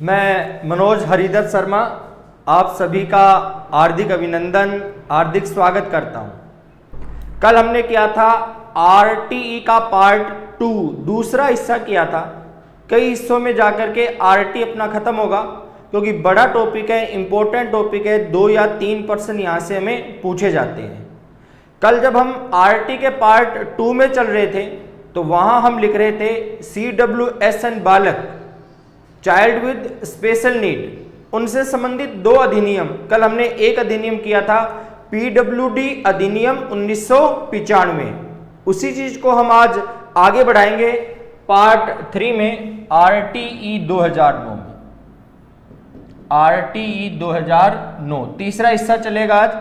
मैं मनोज हरिदर शर्मा आप सभी का हार्दिक अभिनंदन, हार्दिक स्वागत करता हूं। कल हमने किया था आरटीई का पार्ट 2 दूसरा हिस्सा किया था। कई हिस्सों में जाकर के आरटी अपना खत्म होगा क्योंकि बड़ा टॉपिक है, इंपॉर्टेंट टॉपिक है। 2 या 3% यहाँ से हमें पूछे जाते हैं। कल जब हम आरटी के पार्ट 2 में चल रहे थे तो वहाँ हम लिख रहे थे CWSN बालक, चाइल्ड विद स्पेशल नीड, उनसे संबंधित 2 अधिनियम। कल हमने एक अधिनियम किया था PWD अधिनियम 1995। उसी चीज को हम आज आगे बढ़ाएंगे पार्ट 3 में RTE 2009 में। RTE 2009 तीसरा हिस्सा चलेगा आज।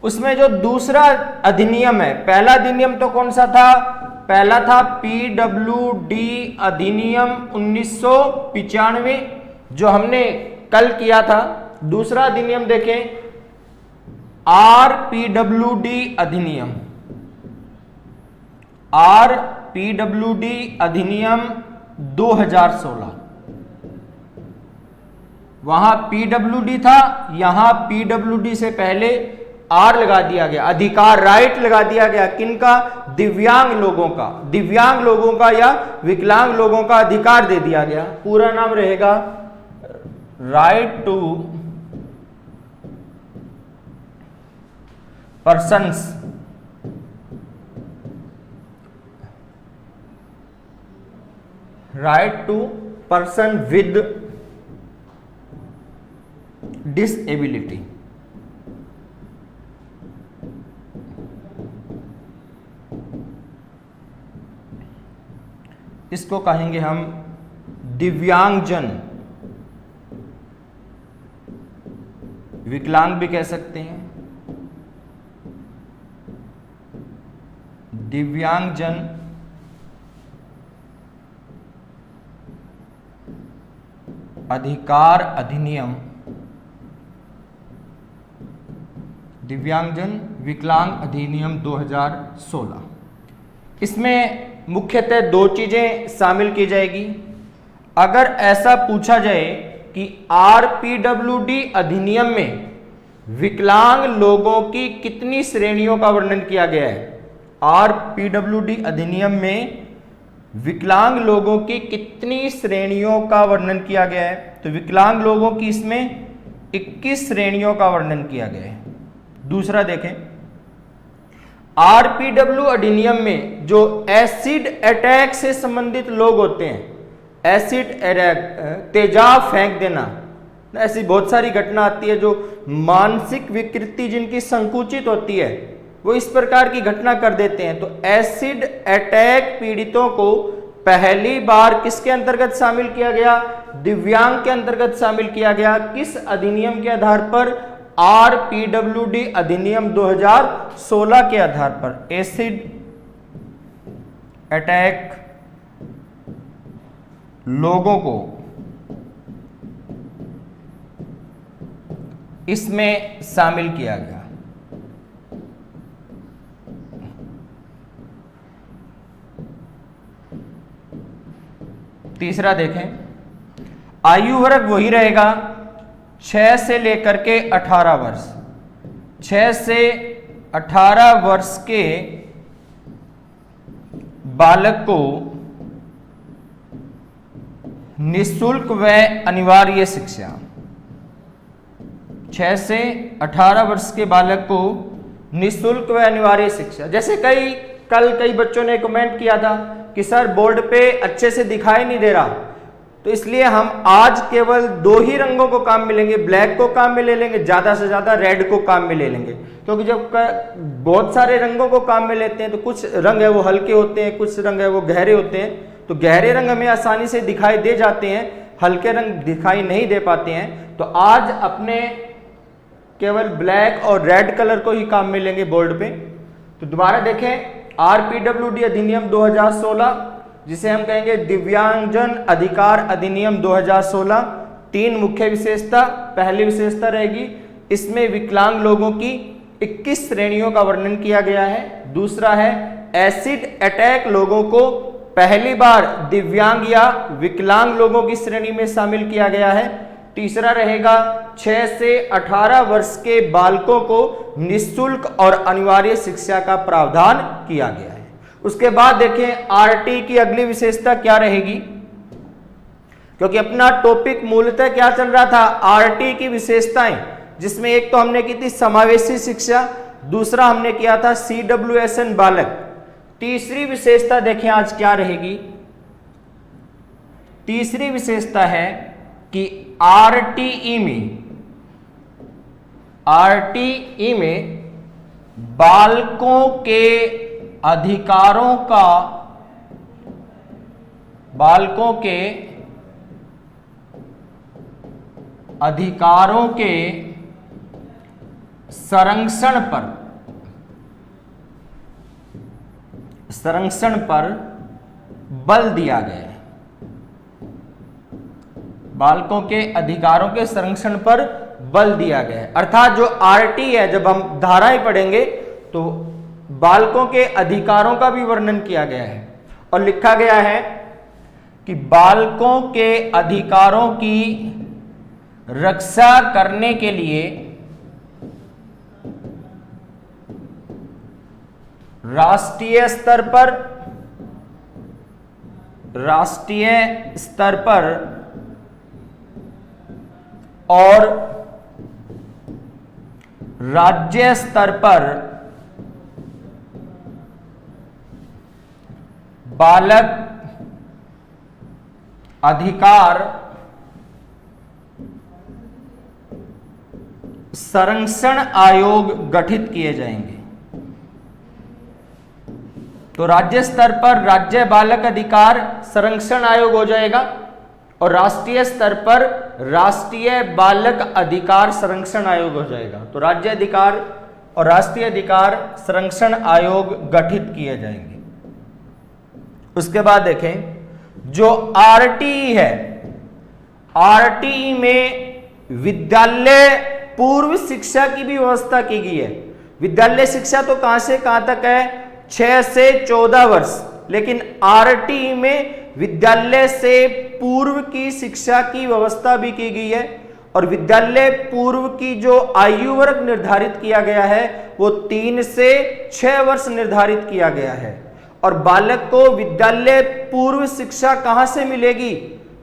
उसमें जो दूसरा अधिनियम है, पहला अधिनियम तो कौन सा था? पहला था PWD अधिनियम 1995 जो हमने कल किया था। दूसरा अधिनियम देखें, RPWD अधिनियम, RPWD अधिनियम 2016। वहां PWD था, यहां PWD से पहले R लगा दिया गया, अधिकार, राइट लगा दिया गया। किनका? दिव्यांग लोगों का, दिव्यांग लोगों का या विकलांग लोगों का अधिकार दे दिया गया। पूरा नाम रहेगा right to persons right to person with disability. इसको कहेंगे हम दिव्यांगजन, विकलांग भी कह सकते हैं। दिव्यांगजन अधिकार अधिनियम, दिव्यांगजन विकलांग अधिनियम 2016। इसमें मुख्यतः 2 चीजें शामिल की जाएगी। अगर ऐसा पूछा जाए कि RPWD अधिनियम में विकलांग लोगों की कितनी श्रेणियों का वर्णन किया गया है, RPWD अधिनियम में विकलांग लोगों की कितनी श्रेणियों का वर्णन किया गया है, तो विकलांग लोगों की इसमें 21 श्रेणियों का वर्णन किया गया है। दूसरा देखें, RPW अधिनियम में जो एसिड अटैक से संबंधित लोग होते हैं, एसिड अटैक, तेजाब फेंक देना, ऐसी बहुत सारी घटना आती है जो मानसिक विकृति जिनकी संकुचित होती है वो इस प्रकार की घटना कर देते हैं। तो एसिड अटैक पीड़ितों को पहली बार किसके अंतर्गत शामिल किया गया? दिव्यांग के अंतर्गत शामिल किया गया। किस अधिनियम के आधार पर? RPWD अधिनियम 2016 के आधार पर। एसिड अटैक लोगों को इसमें शामिल किया गया। तीसरा देखें, आयु वर्ग वही रहेगा 6 से लेकर के 18 वर्ष। 6 से 18 वर्ष के बालक को निःशुल्क व अनिवार्य शिक्षा। 6 से 18 वर्ष के बालक को निःशुल्क व अनिवार्य शिक्षा। जैसे कई बच्चों ने कमेंट किया था कि सर बोर्ड पे अच्छे से दिखाई नहीं दे रहा, तो इसलिए हम आज केवल 2 ही रंगों को काम में लेंगे, ब्लैक को काम में ले लेंगे, ज्यादा से ज्यादा रेड को काम में ले लेंगे। क्योंकि जब बहुत सारे रंगों को काम में लेते हैं तो कुछ रंग है वो हल्के होते हैं, कुछ रंग है वो गहरे होते हैं। तो गहरे रंग हमें आसानी से दिखाई दे जाते हैं, हल्के रंग दिखाई नहीं दे पाते हैं। तो आज अपने केवल ब्लैक और रेड कलर को ही काम में लेंगे बोर्ड पे। तो दोबारा देखें, RPWD अधिनियम 2016 जिसे हम कहेंगे दिव्यांगजन अधिकार अधिनियम 2016। 3 मुख्य विशेषता। पहली विशेषता रहेगी इसमें विकलांग लोगों की 21 श्रेणियों का वर्णन किया गया है। दूसरा है एसिड अटैक लोगों को पहली बार दिव्यांग या विकलांग लोगों की श्रेणी में शामिल किया गया है। तीसरा रहेगा 6 से 18 वर्ष के बालकों को निःशुल्क और अनिवार्य शिक्षा का प्रावधान किया गया है। उसके बाद देखें आरटी की अगली विशेषता क्या रहेगी, क्योंकि अपना टॉपिक मूलतः क्या चल रहा था, आरटी की विशेषताएं, जिसमें एक तो हमने की थी समावेशी शिक्षा, दूसरा हमने किया था CWSN बालक। तीसरी विशेषता देखें आज क्या रहेगी, तीसरी विशेषता है कि आरटीई में बालकों के अधिकारों के संरक्षण पर बल दिया गया है। बालकों के अधिकारों के संरक्षण पर बल दिया गया है। अर्थात जो आरटी है, जब हम धाराएं पढ़ेंगे तो बालकों के अधिकारों का भी वर्णन किया गया है और लिखा गया है कि बालकों के अधिकारों की रक्षा करने के लिए राष्ट्रीय स्तर पर और राज्य स्तर पर बालक अधिकार संरक्षण आयोग गठित किए जाएंगे। तो राज्य स्तर पर राज्य बालक अधिकार संरक्षण आयोग हो जाएगा और राष्ट्रीय स्तर पर राष्ट्रीय बालक अधिकार संरक्षण आयोग हो जाएगा। तो राज्य अधिकार और राष्ट्रीय अधिकार संरक्षण आयोग गठित किए जाएंगे। उसके बाद देखें जो आरटीई है, आरटीई में विद्यालय पूर्व शिक्षा की भी व्यवस्था की गई है। विद्यालय शिक्षा तो कहां से कहां तक है, 6 से 14 वर्ष, लेकिन आरटीई में विद्यालय से पूर्व की शिक्षा की व्यवस्था भी की गई है और विद्यालय पूर्व की जो आयु वर्ग निर्धारित किया गया है वो 3 से 6 वर्ष निर्धारित किया गया है। और बालक को विद्यालय पूर्व शिक्षा कहां से मिलेगी,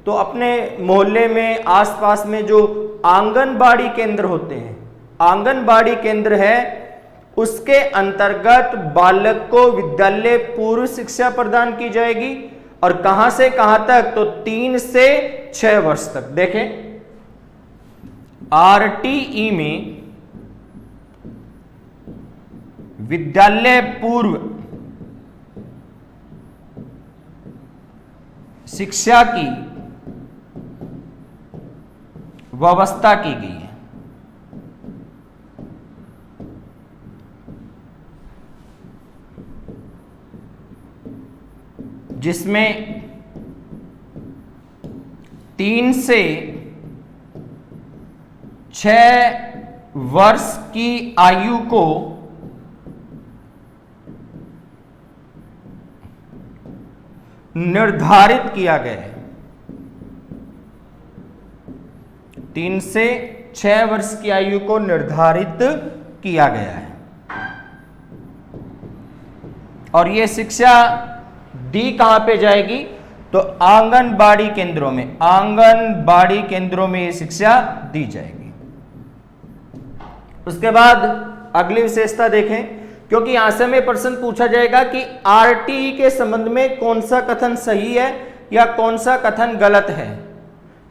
तो अपने मोहल्ले में आसपास में जो आंगनबाड़ी केंद्र होते हैं, आंगनबाड़ी केंद्र है, उसके अंतर्गत बालक को विद्यालय पूर्व शिक्षा प्रदान की जाएगी। और कहां से कहां तक, तो 3 से 6 वर्ष तक। देखें आरटीई में विद्यालय पूर्व शिक्षा की व्यवस्था की गई है। जिसमें 3 से 6 वर्ष की आयु को निर्धारित किया गया है। 3 से 6 वर्ष की आयु को निर्धारित किया गया है। और यह शिक्षा दी कहां पे जाएगी, तो आंगनबाड़ी केंद्रों में, आंगनबाड़ी केंद्रों में यह शिक्षा दी जाएगी। उसके बाद अगली विशेषता देखें, क्योंकि यहां से हमें प्रश्न पूछा जाएगा कि आरटीई के संबंध में कौन सा कथन सही है या कौन सा कथन गलत है।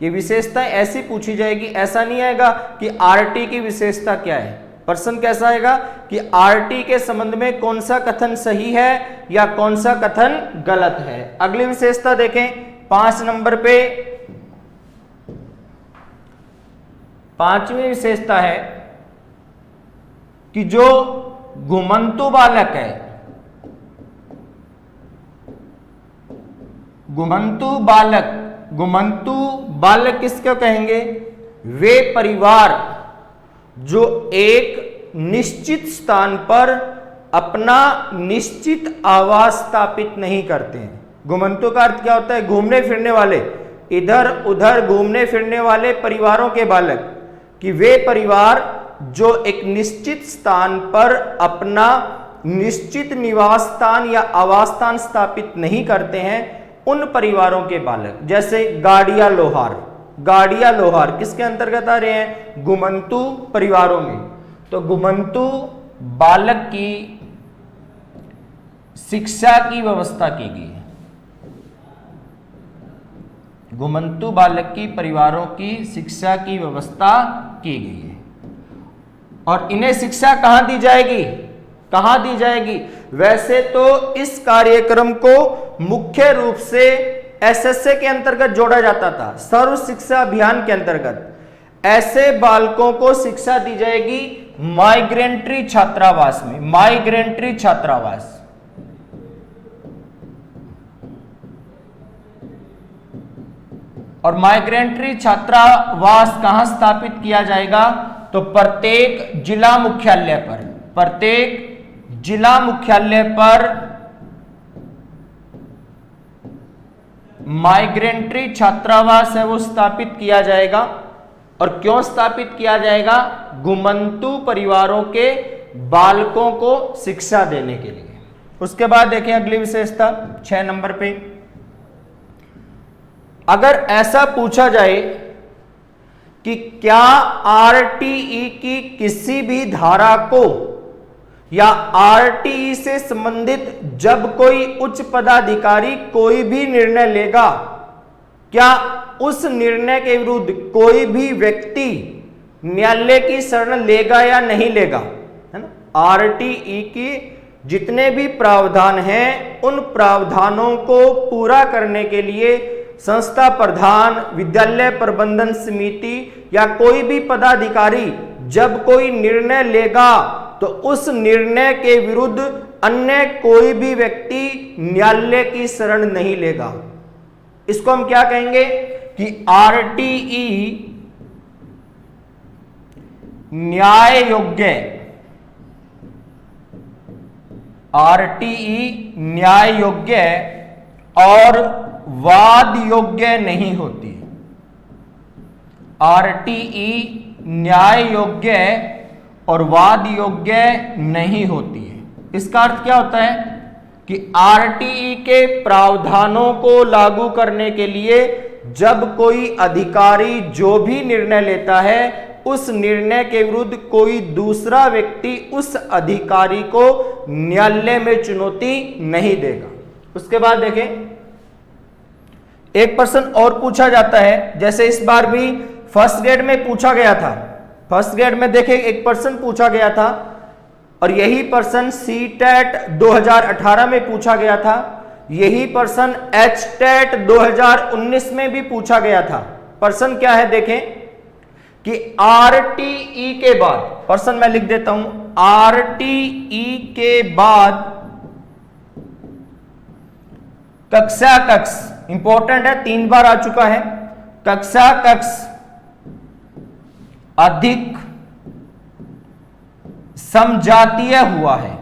ये विशेषता ऐसी पूछी जाएगी, ऐसा नहीं आएगा कि आरटी की विशेषता क्या है। प्रश्न कैसा आएगा कि आरटी के संबंध में कौन सा कथन सही है या कौन सा कथन गलत है। अगली विशेषता देखें 5 नंबर पे, 5वीं विशेषता है कि जो घुमंतु बालक है, घुमंतु बालक किसको कहेंगे, वे परिवार जो एक निश्चित स्थान पर अपना निश्चित आवास स्थापित नहीं करते हैं। घुमंतु का अर्थ क्या होता है? घूमने फिरने वाले, इधर उधर घूमने फिरने वाले परिवारों के बालक, कि वे परिवार जो एक निश्चित स्थान पर अपना निश्चित निवास स्थान या आवास स्थान स्थापित नहीं करते हैं, उन परिवारों के बालक। जैसे गाड़िया लोहार, गाड़िया लोहार किसके अंतर्गत आ रहे हैं? घुमंतु परिवारों में। तो घुमंतु बालक की शिक्षा की व्यवस्था की गई है, घुमंतु बालक की परिवारों की शिक्षा की व्यवस्था की गई है। और इन्हें शिक्षा कहां दी जाएगी? कहां दी जाएगी? वैसे तो इस कार्यक्रम को मुख्य रूप से एसएसए के अंतर्गत जोड़ा जाता था, सर्व शिक्षा अभियान के अंतर्गत। ऐसे बालकों को शिक्षा दी जाएगी माइग्रेंट्री छात्रावास में, माइग्रेंट्री छात्रावास। और माइग्रेंट्री छात्रावास कहां स्थापित किया जाएगा? तो प्रत्येक जिला मुख्यालय पर, प्रत्येक जिला मुख्यालय पर माइग्रेंट्री छात्रावास है वो स्थापित किया जाएगा। और क्यों स्थापित किया जाएगा? घुमंतु परिवारों के बालकों को शिक्षा देने के लिए। उसके बाद देखें अगली विशेषता 6 नंबर पे, अगर ऐसा पूछा जाए कि क्या आरटीई की किसी भी धारा को या आरटीई से संबंधित जब कोई उच्च पदाधिकारी कोई भी निर्णय लेगा, क्या उस निर्णय के विरुद्ध कोई भी व्यक्ति न्यायालय की शरण लेगा या नहीं लेगा, है ना? आरटीई की जितने भी प्रावधान हैं, उन प्रावधानों को पूरा करने के लिए संस्था प्रधान, विद्यालय प्रबंधन समिति या कोई भी पदाधिकारी जब कोई निर्णय लेगा तो उस निर्णय के विरुद्ध अन्य कोई भी व्यक्ति न्यायालय की शरण नहीं लेगा। इसको हम क्या कहेंगे कि आरटीई न्याय योग्य, आरटीई न्याय योग्य और वाद योग्य नहीं होती। आरटीई न्याय योग्य और वाद योग्य नहीं होती है। इसका अर्थ क्या होता है कि आरटीई के प्रावधानों को लागू करने के लिए जब कोई अधिकारी जो भी निर्णय लेता है, उस निर्णय के विरुद्ध कोई दूसरा व्यक्ति उस अधिकारी को न्यायालय में चुनौती नहीं देगा। उसके बाद देखें, एक प्रश्न और पूछा जाता है, जैसे इस बार भी फर्स्ट ग्रेड में पूछा गया था। फर्स्ट ग्रेड में देखें एक प्रश्न पूछा गया था और यही प्रश्न सीटेट 2018 में पूछा गया था, यही प्रश्न एचटेट 2019 में भी पूछा गया था। प्रश्न क्या है देखें कि आरटीई के बाद, प्रश्न मैं लिख देता हूं, आरटीई के बाद कक्षा कक्ष, इंपॉर्टेंट है, 3 बार आ चुका है, कक्षा कक्ष अधिक समजातीय हुआ है।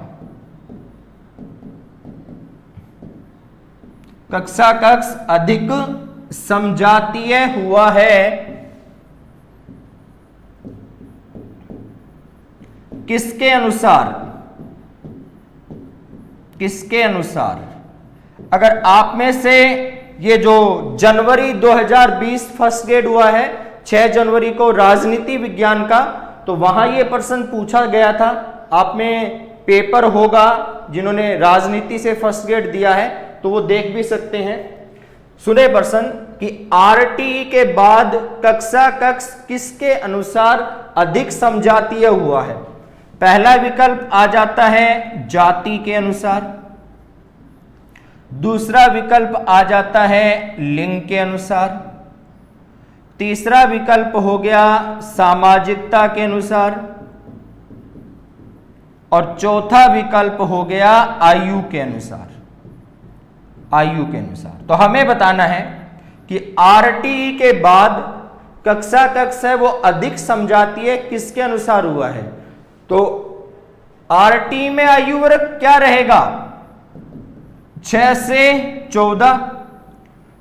कक्षा कक्ष अधिक समजातीय हुआ है किसके अनुसार? किसके अनुसार? अगर आप में से ये जो जनवरी 2020 फर्स्ट ग्रेड हुआ है 6 जनवरी को राजनीति विज्ञान का, तो वहां ये प्रश्न पूछा गया था। आप में पेपर होगा जिन्होंने राजनीति से फर्स्ट ग्रेड दिया है तो वो देख भी सकते हैं। सुने प्रश्न कि आरटीई के बाद कक्षा कक्ष किसके अनुसार अधिक समजातीय हुआ है? पहला विकल्प आ जाता है जाति के अनुसार, दूसरा विकल्प आ जाता है लिंग के अनुसार, तीसरा विकल्प हो गया सामाजिकता के अनुसार और चौथा विकल्प हो गया आयु के अनुसार। आयु के अनुसार तो हमें बताना है कि आरटीई के बाद कक्षा कक्ष है वो अधिक समजातीय किसके अनुसार हुआ है? तो आरटीई में आयु वर्ग क्या रहेगा? 6 से 14,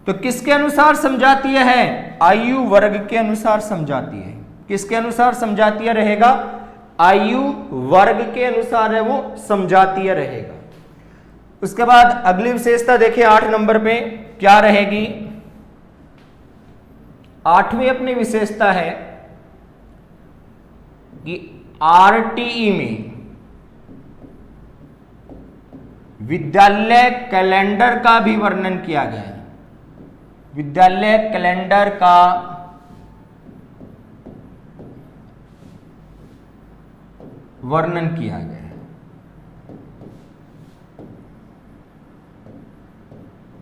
तो किसके अनुसार समजातीय है? आयु वर्ग के अनुसार समजातीय है। किसके अनुसार समजातीय रहेगा? आयु वर्ग के अनुसार है वो समजातीय रहेगा। उसके बाद अगली विशेषता देखिए 8 नंबर पे क्या रहेगी। 8वीं अपनी विशेषता है कि आरटीई में विद्यालय कैलेंडर का भी वर्णन किया गया है। विद्यालय कैलेंडर का वर्णन किया गया है।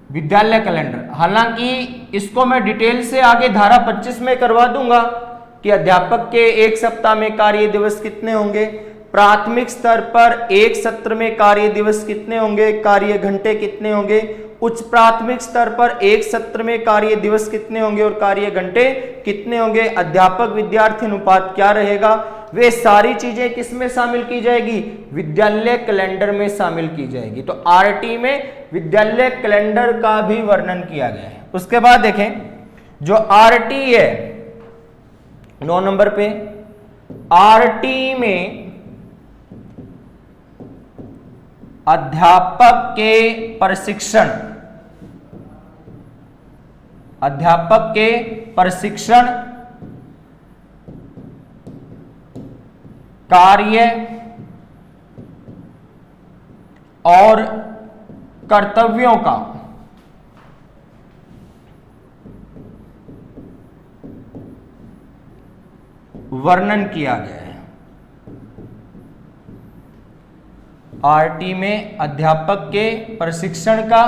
विद्यालय कैलेंडर, हालांकि इसको मैं डिटेल से आगे धारा 25 में करवा दूंगा कि अध्यापक के एक सप्ताह में कार्य दिवस कितने होंगे, प्राथमिक स्तर पर एक सत्र में कार्य दिवस कितने होंगे, कार्य घंटे कितने होंगे, उच्च प्राथमिक स्तर पर एक सत्र में कार्य दिवस कितने होंगे और कार्य घंटे कितने होंगे, अध्यापक विद्यार्थी अनुपात क्या रहेगा, वे सारी चीजें किसमें शामिल की जाएगी? विद्यालय कैलेंडर में शामिल की जाएगी। तो आरटी में विद्यालय कैलेंडर का भी वर्णन किया गया है। उसके बाद देखें जो आरटी है 9 नंबर पे, आरटी में अध्यापक के प्रशिक्षण, अध्यापक के प्रशिक्षण, कार्य और कर्तव्यों का वर्णन किया गया है। आरटी में अध्यापक के प्रशिक्षण का,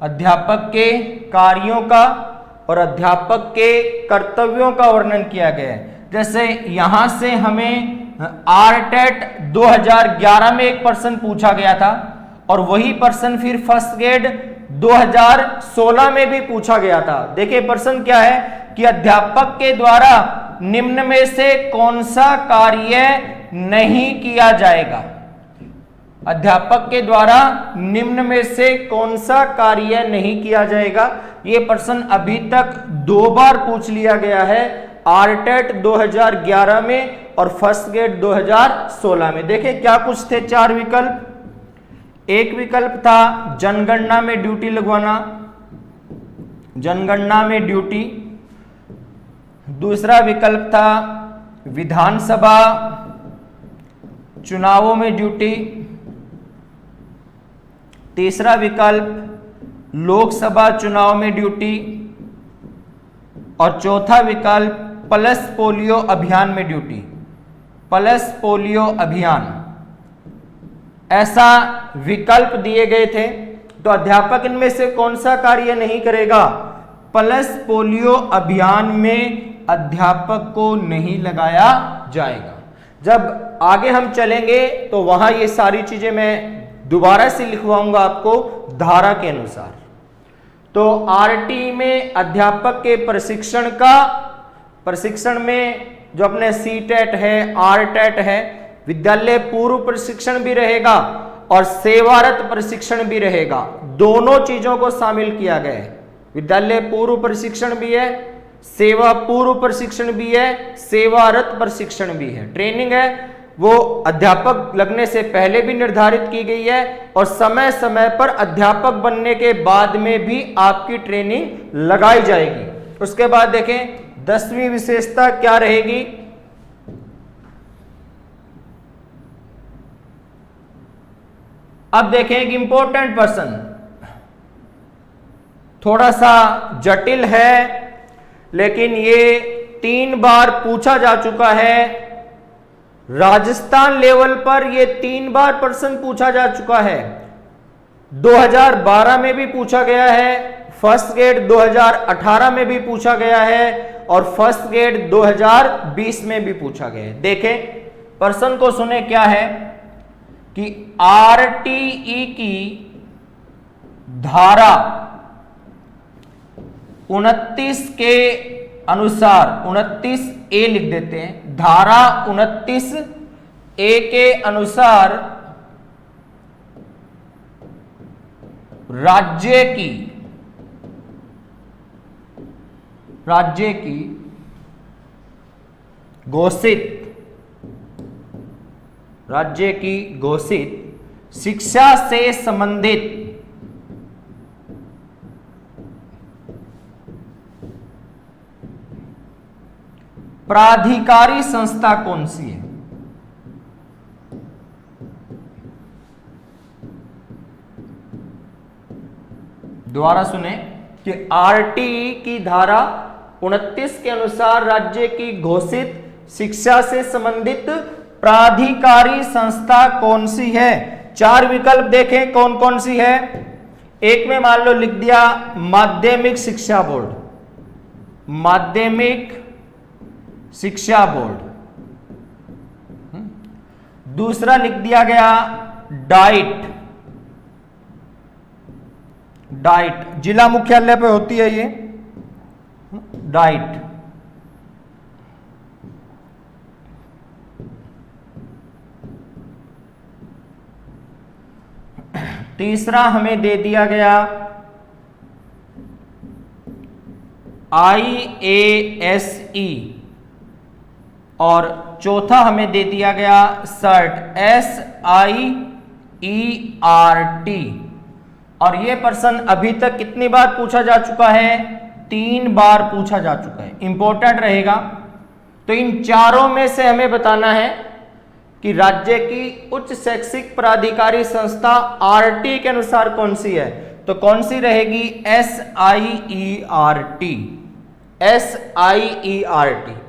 अध्यापक के कार्यों का और अध्यापक के कर्तव्यों का वर्णन किया गया है। जैसे यहां से हमें आरटेट 2011 में एक प्रश्न पूछा गया था और वही प्रश्न फिर फर्स्ट ग्रेड 2016 में भी पूछा गया था। देखिए प्रश्न क्या है कि अध्यापक के द्वारा निम्न में से कौन सा कार्य नहीं किया जाएगा? अध्यापक के द्वारा निम्न में से कौन सा कार्य नहीं किया जाएगा? यह प्रश्न अभी तक 2 बार पूछ लिया गया है, आरटेट 2011 में और फर्स्ट ग्रेड 2016 में। देखें क्या कुछ थे 4 विकल्प। एक विकल्प था जनगणना में ड्यूटी लगवाना, जनगणना में ड्यूटी। दूसरा विकल्प था विधानसभा चुनावों में ड्यूटी। तीसरा विकल्प लोकसभा चुनाव में ड्यूटी और चौथा विकल्प पल्स पोलियो अभियान में ड्यूटी। पल्स पोलियो अभियान, ऐसा विकल्प दिए गए थे। तो अध्यापक इनमें से कौन सा कार्य नहीं करेगा? पल्स पोलियो अभियान में अध्यापक को नहीं लगाया जाएगा। जब आगे हम चलेंगे तो वहां ये सारी चीजें मैं दोबारा से लिखवाऊंगा आपको धारा के अनुसार। तो आरटी में अध्यापक के प्रशिक्षण का, प्रशिक्षण में जो अपने सीटेट है, आरटेट है, विद्यालय पूर्व प्रशिक्षण भी रहेगा और सेवारत प्रशिक्षण भी रहेगा। दोनों चीजों को शामिल किया गया है। विद्यालय पूर्व प्रशिक्षण भी है, सेवा पूर्व प्रशिक्षण भी है, सेवारत प्रशिक्षण भी है। ट्रेनिंग है वो अध्यापक लगने से पहले भी निर्धारित की गई है और समय समय पर अध्यापक बनने के बाद में भी आपकी ट्रेनिंग लगाई जाएगी। उसके बाद देखें 10वीं विशेषता क्या रहेगी? अब देखें एक इंपॉर्टेंट पर्सन, थोड़ा सा जटिल है लेकिन ये 3 बार पूछा जा चुका है। राजस्थान लेवल पर ये 3 बार प्रश्न पूछा जा चुका है। 2012 में भी पूछा गया है, फर्स्ट ग्रेड 2018 में भी पूछा गया है और फर्स्ट ग्रेड 2020 में भी पूछा गया है। देखें प्रश्न को सुने क्या है कि आरटीई की धारा 29 के अनुसार, 29A लिख देते हैं, धारा 29A के अनुसार राज्य की घोषित शिक्षा से संबंधित प्राधिकारी संस्था कौन सी है? दोबारा सुने कि आरटीई की धारा 29 के अनुसार राज्य की घोषित शिक्षा से संबंधित प्राधिकारी संस्था कौन सी है? 4 विकल्प देखें कौन कौन सी है। एक में मान लो लिख दिया माध्यमिक शिक्षा बोर्ड, माध्यमिक शिक्षा बोर्ड। दूसरा लिख दिया गया डाइट, जिला मुख्यालय पे होती है ये डाइट। तीसरा हमें दे दिया गया IASE और चौथा हमें दे दिया गया सर्ट SIERT। और ये प्रश्न अभी तक कितनी बार पूछा जा चुका है? 3 बार पूछा जा चुका है, इंपॉर्टेंट रहेगा। तो इन चारों में से हमें बताना है कि राज्य की उच्च शैक्षिक प्राधिकारी संस्था आरटी के अनुसार कौन सी है। तो कौन सी रहेगी? SIERT।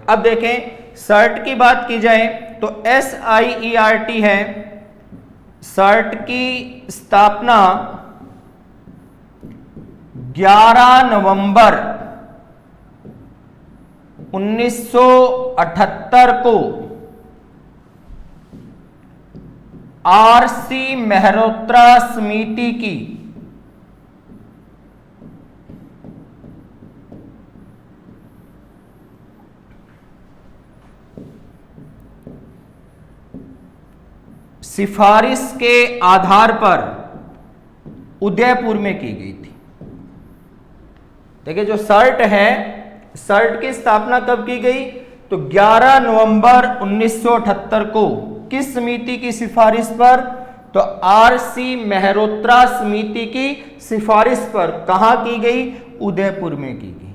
अब देखें सर्ट की बात की जाए तो SIERT है, सर्ट की स्थापना 11 नवंबर 1978 को RC मेहरोत्रा समिति की सिफारिश के आधार पर उदयपुर में की गई थी। देखिए जो सर्ट है, सर्ट की स्थापना कब की गई? तो 11 नवंबर 1978 को किस समिति की सिफारिश पर? तो RC मेहरोत्रा समिति की सिफारिश पर। कहां की गई? उदयपुर में की गई।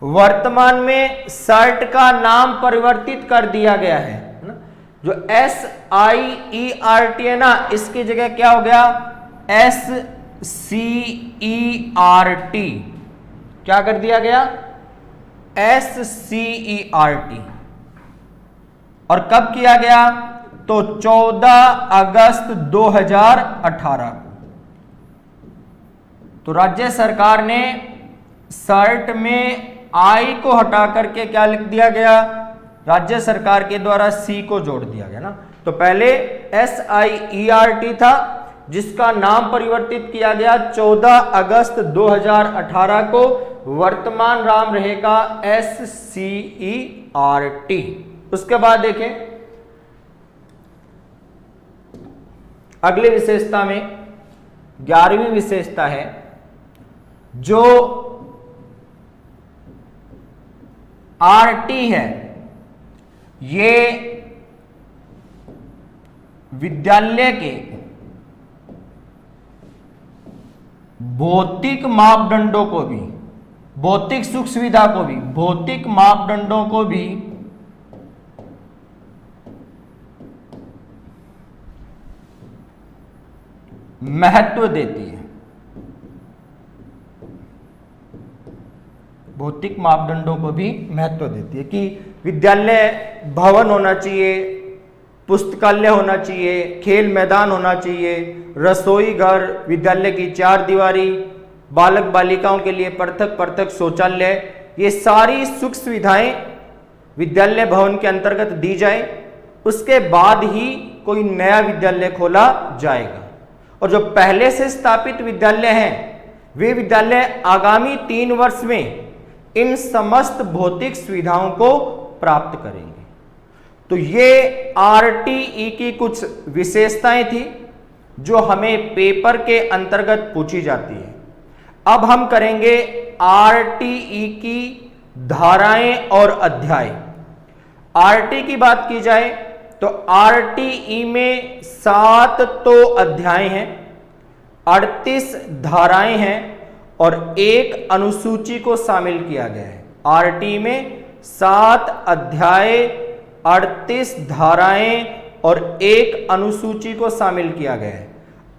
वर्तमान में सर्ट का नाम परिवर्तित कर दिया गया है ना? जो SIERT है ना, इसकी जगह क्या हो गया? SCERT। क्या कर दिया गया? SCERT। और कब किया गया? तो 14 अगस्त 2018 को। तो राज्य सरकार ने सर्ट में आई को हटा करके क्या लिख दिया गया? राज्य सरकार के द्वारा सी को जोड़ दिया गया ना। तो पहले SIERT था जिसका नाम परिवर्तित किया गया 14 अगस्त 2018 को। वर्तमान नाम रहेगा SCERT। उसके बाद देखें अगली विशेषता में 11वीं विशेषता है जो RT है, ये विद्यालय के भौतिक मापदंडों को भी, भौतिक सुख सुविधा को भी, भौतिक मापदंडों को भी महत्व देती है। भौतिक मापदंडों को भी महत्व देती है कि विद्यालय भवन होना चाहिए, पुस्तकालय होना चाहिए, खेल मैदान होना चाहिए, रसोई घर, विद्यालय की 4 दीवारी, बालक बालिकाओं के लिए पृथक पृथक शौचालय, ये सारी सुख सुविधाएं विद्यालय भवन के अंतर्गत दी जाए, उसके बाद ही कोई नया विद्यालय खोला जाएगा। और जो पहले से स्थापित विद्यालय हैं वे विद्यालय आगामी 3 वर्ष में इन समस्त भौतिक सुविधाओं को प्राप्त करेंगे। तो ये RTE की कुछ विशेषताएं थी। जो हमें पेपर के अंतर्गत पूछी जाती है। अब हम करेंगे आरटीई की धाराएं और अध्याय। आरटी की बात की जाए तो आरटीई में 7 तो अध्याय हैं, 38 धाराएं हैं और 1 अनुसूची को शामिल किया गया है। आरटी में 7 अध्याय, 38 धाराएं और 1 अनुसूची को शामिल किया गया है।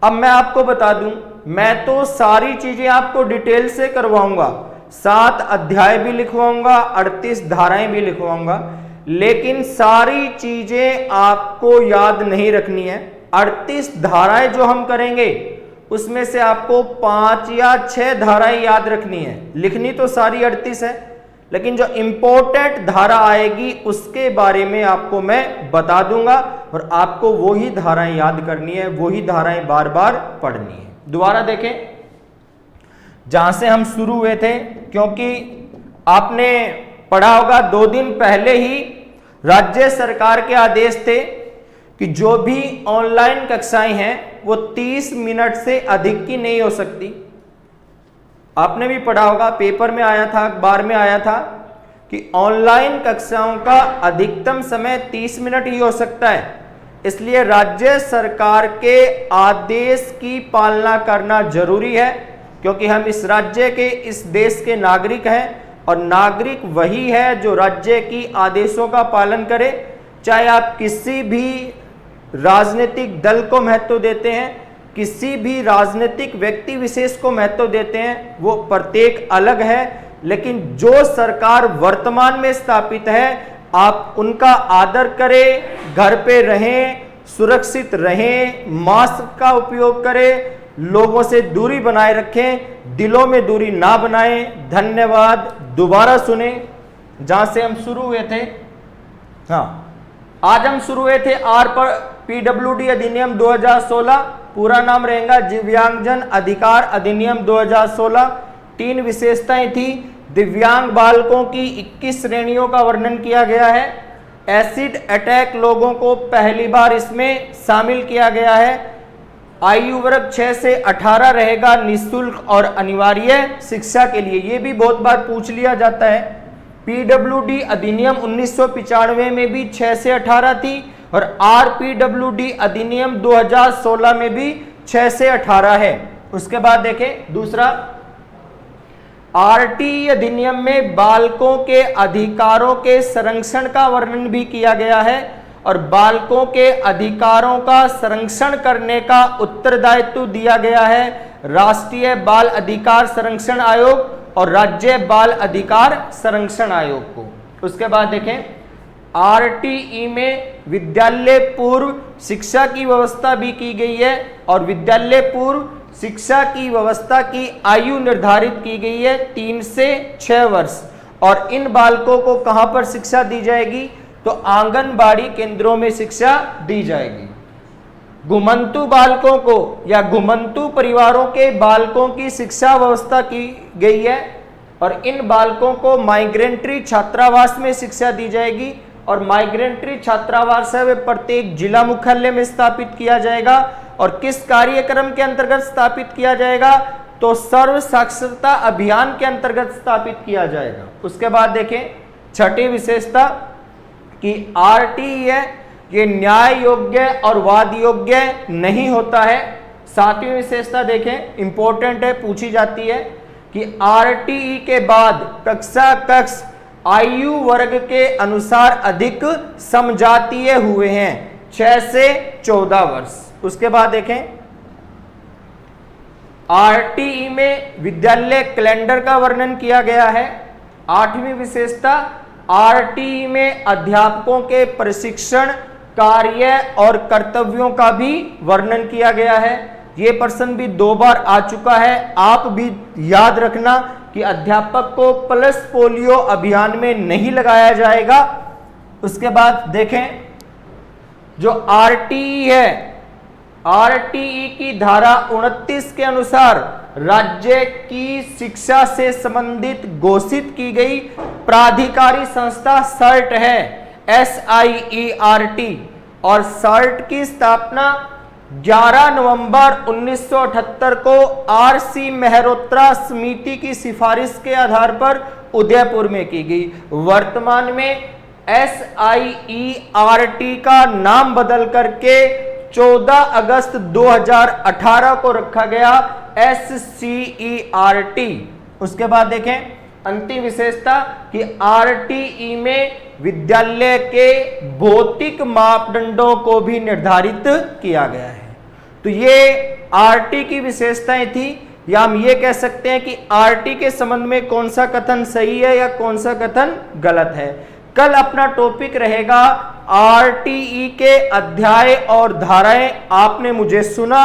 अब मैं आपको बता दूं, मैं तो सारी चीजें आपको डिटेल से करवाऊंगा, 7 अध्याय भी लिखवाऊंगा, 38 धाराएं भी लिखवाऊंगा, लेकिन सारी चीजें आपको याद नहीं रखनी है। 38 धाराएं जो हम करेंगे उसमें से आपको 5 या 6 धाराएं याद रखनी है। लिखनी तो सारी 38 है, लेकिन जो इंपॉर्टेंट धारा आएगी उसके बारे में आपको मैं बता दूंगा और आपको वही धाराएं याद करनी है, वही धाराएं बार बार पढ़नी है। दोबारा देखें जहां से हम शुरू हुए थे, क्योंकि आपने पढ़ा होगा 2 दिन पहले ही राज्य सरकार के आदेश थे कि जो भी ऑनलाइन कक्षाएं हैं वो 30 मिनट से अधिक की नहीं हो सकती। आपने भी पढ़ा होगा, पेपर में आया था, अखबार में आया था कि ऑनलाइन कक्षाओं का अधिकतम समय 30 मिनट ही हो सकता है। इसलिए राज्य सरकार के आदेश की पालना करना जरूरी है, क्योंकि हम इस राज्य के, इस देश के नागरिक हैं और नागरिक वही है जो राज्य की आदेशों का पालन करे। चाहे आप किसी भी राजनीतिक दल को महत्व देते हैं, किसी भी राजनीतिक व्यक्ति विशेष को महत्व देते हैं, वो प्रत्येक अलग है, लेकिन जो सरकार वर्तमान में स्थापित है आप उनका आदर करें, घर पे रहें, सुरक्षित रहें, मास्क का उपयोग करें, लोगों से दूरी बनाए रखें, दिलों में दूरी ना बनाएं। धन्यवाद। दोबारा सुने जहां से हम शुरू हुए थे। हाँ, आज हम शुरू हुए थे आर पर पीडब्ल्यूडी अधिनियम 2016, पूरा नाम रहेगा दिव्यांगजन अधिकार अधिनियम 2016। 3 विशेषताएं थी। दिव्यांग बालकों की 21 श्रेणियों का वर्णन किया गया है। एसिड अटैक लोगों को पहली बार इसमें शामिल किया गया है। आयु वर्ग 6 से 18 रहेगा, निःशुल्क और अनिवार्य शिक्षा के लिए। ये भी बहुत बार पूछ लिया जाता है। पीडब्ल्यूडी अधिनियम 1995 में भी 6 से 18 थी और आरपीडब्ल्यूडी अधिनियम 2016 में भी 6 से 18 है। उसके बाद देखें दूसरा, आरटी अधिनियम में बालकों के अधिकारों के संरक्षण का वर्णन भी किया गया है और बालकों के अधिकारों का संरक्षण करने का उत्तरदायित्व दिया गया है राष्ट्रीय बाल अधिकार संरक्षण आयोग और राज्य बाल अधिकार संरक्षण आयोग को। उसके बाद देखें, आरटीई में विद्यालय पूर्व शिक्षा की व्यवस्था भी की गई है और विद्यालय पूर्व शिक्षा की व्यवस्था की आयु निर्धारित की गई है 3 से 6 वर्ष। और इन बालकों को कहां पर शिक्षा दी जाएगी? तो आंगनबाड़ी केंद्रों में शिक्षा दी जाएगी। घुमंतु बालकों को या घुमंतु परिवारों के बालकों की शिक्षा व्यवस्था की गई है और इन बालकों को माइग्रेंट्री छात्रावास में शिक्षा दी जाएगी और माइग्रेंट्री छात्रावास है वे प्रत्येक जिला मुख्यालय में स्थापित किया जाएगा। और किस कार्यक्रम के अंतर्गत स्थापित किया जाएगा? तो सर्व साक्षरता अभियान के अंतर्गत स्थापित किया जाएगा। उसके बाद देखें, छठी विशेषता कि आरटीई है ये न्याय योग्य और वाद योग्य नहीं होता है। 7वीं विशेषता देखें, इंपॉर्टेंट है, पूछी जाती है कि आरटीई के बाद कक्षा कक्ष आयु वर्ग के अनुसार अधिक समजातीय हुए हैं 6 से 14 वर्ष। उसके बाद देखें, आरटीई में विद्यालय कैलेंडर का वर्णन किया गया है। 8वीं विशेषता, आरटीई में अध्यापकों के प्रशिक्षण कार्य और कर्तव्यों का भी वर्णन किया गया है। ये प्रश्न भी 2 बार आ चुका है, आप भी याद रखना कि अध्यापक को पल्स पोलियो अभियान में नहीं लगाया जाएगा। उसके बाद देखें, जो आरटीई है, आरटीई की धारा 29 के अनुसार राज्य की शिक्षा से संबंधित घोषित की गई प्राधिकारी संस्था सर्ट है, SIERT, और सर्ट की स्थापना 11 नवंबर 1978 को आर.सी. मेहरोत्रा समिति की सिफारिश के आधार पर उदयपुर में की गई। वर्तमान में SIERT का नाम बदल करके 14 अगस्त 2018 को रखा गया SCERT। उसके बाद देखें अंतिम विशेषता कि RTE में विद्यालय के भौतिक मापदंडों को भी निर्धारित किया गया है। तो ये RT की विशेषताएं थी, या हम ये कह सकते हैं कि RT के संबंध में कौन सा कथन सही है या कौन सा कथन गलत है। कल अपना टॉपिक रहेगा RTE के अध्याय और धाराएं। आपने मुझे सुना,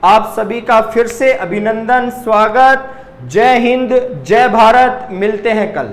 आप सभी का फिर से अभिनंदन, स्वागत। जय हिंद, जय भारत। मिलते हैं कल।